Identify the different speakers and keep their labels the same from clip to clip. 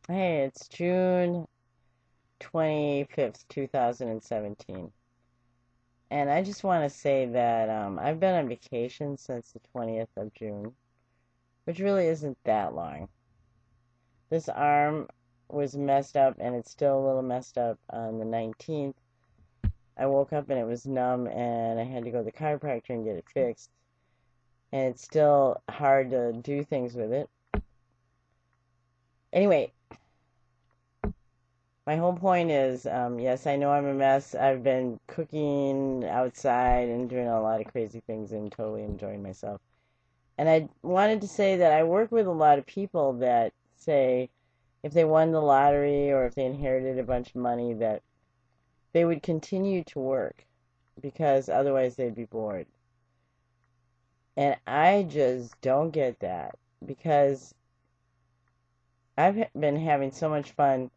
Speaker 1: Hey, it's June 25th, 2017. And I just want to say that I've been on vacation since the 20th of June, which really isn't that long. This arm was messed up, and it's still a little messed up on the 19th. I woke up and it was numb, and I had to go to the chiropractor and get it fixed. And it's still hard to do things with it. Anyway, my whole point is, yes, I know I'm a mess. I've been cooking outside and doing a lot of crazy things and totally enjoying myself. And I wanted to say that I work with a lot of people that say if they won the lottery or if they inherited a bunch of money, that they would continue to work because otherwise they'd be bored. And I just don't get that because I've been having so much fun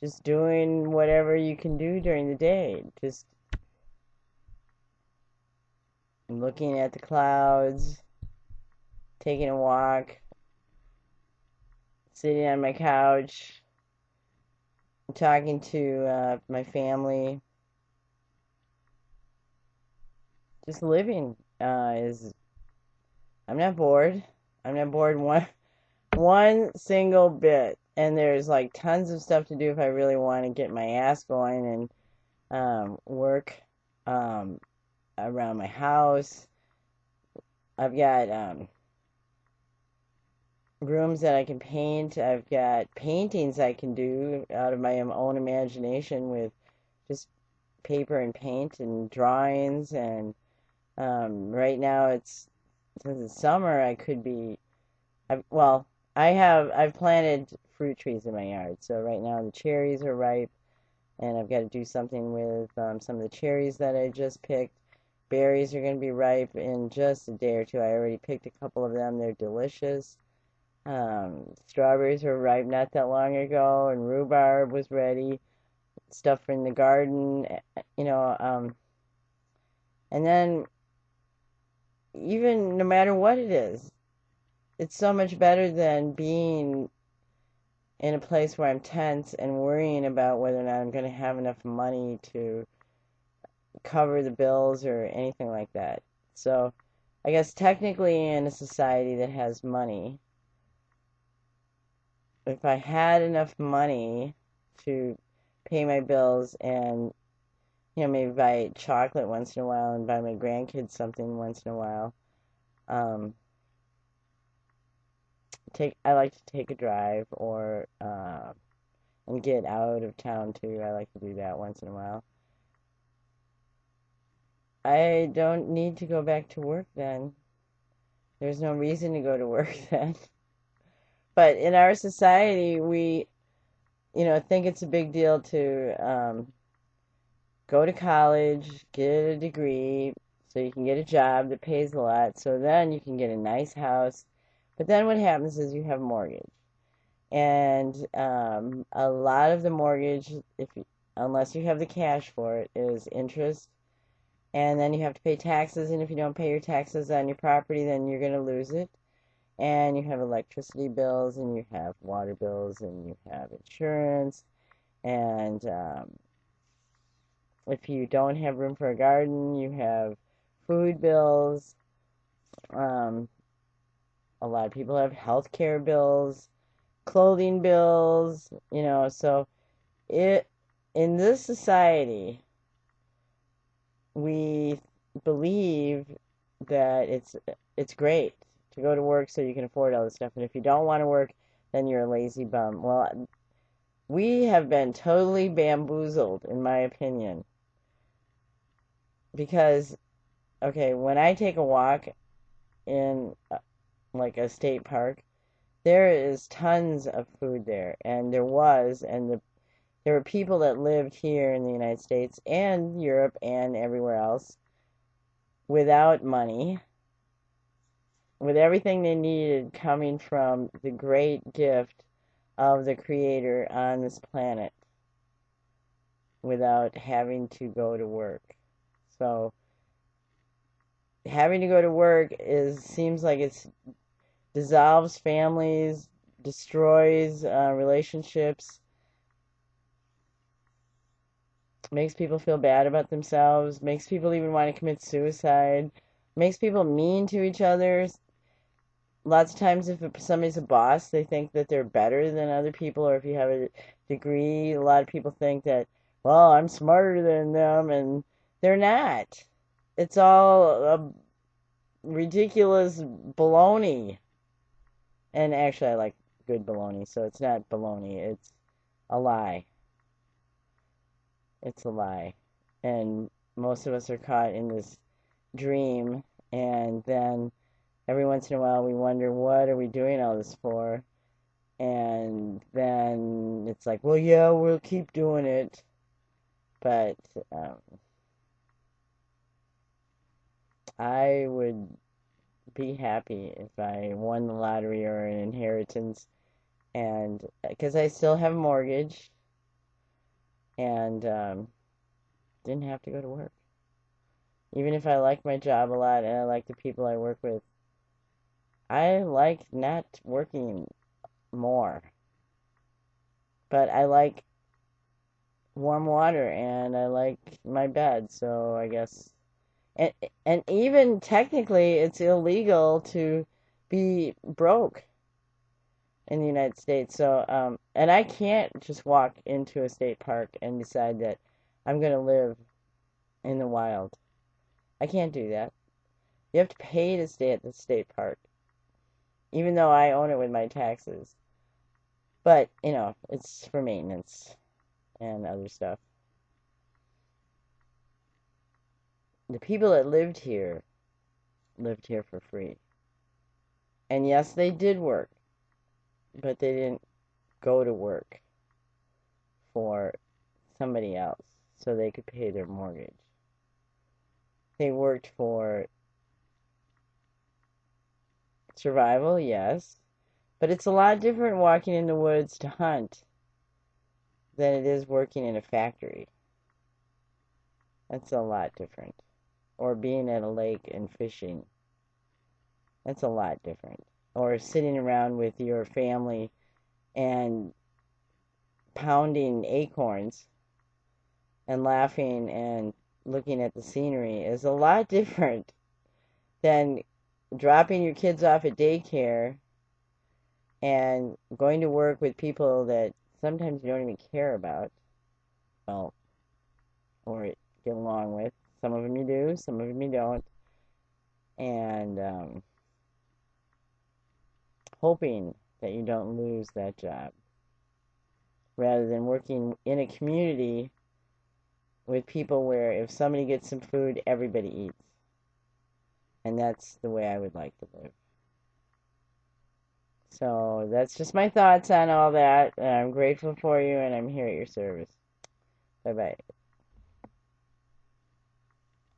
Speaker 1: just doing whatever you can do during the day. Just looking at the clouds, taking a walk, sitting on my couch, talking to my family, just living is. I'm not bored. I'm not bored one single bit. And there's like tons of stuff to do if I really want to get my ass going and work um, around my house. I've got rooms that I can paint. I've got paintings I can do out of my own imagination with just paper and paint and drawings. And right now since it's summer, I could be, well, I've planted fruit trees in my yard. So right now the cherries are ripe, and I've got to do something with some of the cherries that I just picked. Berries are going to be ripe in just a day or two. I already picked a couple of them. They're delicious. Strawberries were ripe not that long ago, and rhubarb was ready. Stuff in the garden, you know. And then, even no matter what it is, it's so much better than being in a place where I'm tense and worrying about whether or not I'm going to have enough money to cover the bills or anything like that. So, I guess technically, in a society that has money, if I had enough money to pay my bills and maybe buy chocolate once in a while and buy my grandkids something once in a while, um, I like to take a drive or and get out of town too. I like to do that once in a while. I don't need to go back to work then. There's no reason to go to work then. But in our society, we think it's a big deal to go to college, get a degree, so you can get a job that pays a lot, so then you can get a nice house. But then what happens is you have a mortgage. And a lot of the mortgage, unless you have the cash for it, is interest. And then you have to pay taxes, and if you don't pay your taxes on your property, then you're going to lose it. And you have electricity bills, and you have water bills, and you have insurance. And if you don't have room for a garden, you have food bills. Um, a lot of people have health care bills, clothing bills, so it in this society we believe that it's great to go to work so you can afford all this stuff, and if you don't want to work, then you're a lazy bum. Well, we have been totally bamboozled, in my opinion, because okay, when I take a walk in like a state park, there is tons of food there, and there were people that lived here in the United States and Europe and everywhere else without money, with everything they needed coming from the great gift of the Creator on this planet without having to go to work. So having to go to work seems like it's dissolves families, destroys relationships, makes people feel bad about themselves, makes people even want to commit suicide, makes people mean to each other. Lots of times, if somebody's a boss, they think that they're better than other people, or if you have a degree, a lot of people think that, well, I'm smarter than them, and they're not. It's all a ridiculous baloney. And actually, I like good baloney, so it's not baloney, it's a lie. It's a lie. And most of us are caught in this dream, and then every once in a while we wonder, what are we doing all this for? And then it's like, well, yeah, we'll keep doing it. But I would be happy if I won the lottery or an inheritance, and because I still have a mortgage and didn't have to go to work. Even if I like my job a lot and I like the people I work with, I like not working more. But I like warm water and I like my bed, so I guess. And, and even technically, it's illegal to be broke in the United States. So, and I can't just walk into a state park and decide that I'm going to live in the wild. I can't do that. You have to pay to stay at the state park, even though I own it with my taxes. But, it's for maintenance and other stuff. The people that lived here for free. And yes, they did work, but they didn't go to work for somebody else so they could pay their mortgage. They worked for survival, yes, but it's a lot different walking in the woods to hunt than it is working in a factory. That's a lot different. Or being at a lake and fishing. That's a lot different. Or sitting around with your family and pounding acorns and laughing and looking at the scenery is a lot different than dropping your kids off at daycare and going to work with people that sometimes you don't even care about, well, or get along with. Some of them you do, some of them you don't. And hoping that you don't lose that job rather than working in a community with people where if somebody gets some food, everybody eats. And that's the way I would like to live. So that's just my thoughts on all that. I'm grateful for you, and I'm here at your service. Bye-bye.